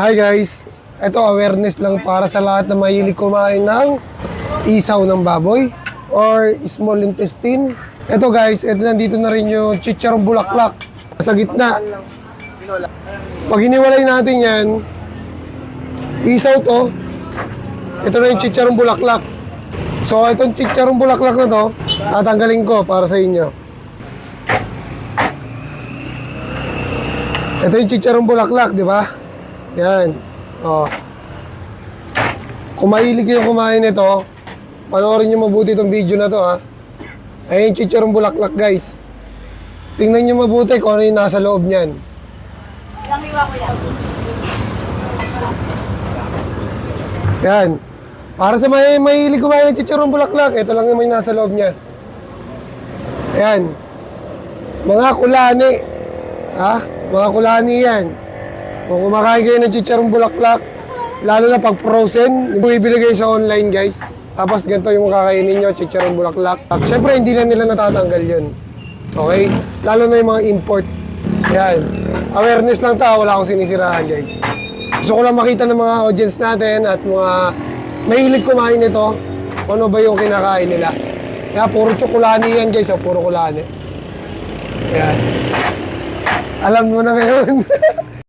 Hi guys, ito awareness lang para sa lahat na mahilig kumain ng isaw ng baboy or small intestine. Ito guys, ito nandito na rin yung chicharong bulaklak sa gitna. Pag hiniwalay natin yan, isaw to, ito na yung chicharong bulaklak. So itong chicharong bulaklak na to, tatanggalin ko para sa inyo. Ito yung chicharong bulaklak, di ba? Yan. Oh. Kung mahilig kayo kumain nito, panoorin nyo mabuti itong video na to, ha. Ayun yung chicharong bulaklak, guys. Tingnan nyo mabuti kung ano yung nasa loob niyan. Ilang hiwa ko yan? Yan. Para sa mahilig kumain ng chicharong bulaklak, ito lang yung may nasa loob niya. Yan. Mga kulani. Ha? Mga kulani yan. Kung kumakain kayo ng chicharong bulaklak, lalo na pag frozen, yung bibili kayo sa online, guys. Tapos ganito yung kakainin nyo, chicharong bulaklak. Siyempre, hindi na nila natatanggal yun. Okay? Lalo na yung mga import. Yan. Awareness lang ta, wala akong sinisiraan, guys. Gusto ko lang makita ng mga audience natin at mga mahilig kumain nito, kung ano ba yung kinakain nila. Kaya puro tsokolani yan, guys. Puro kulani. Yan. Alam mo na ngayon.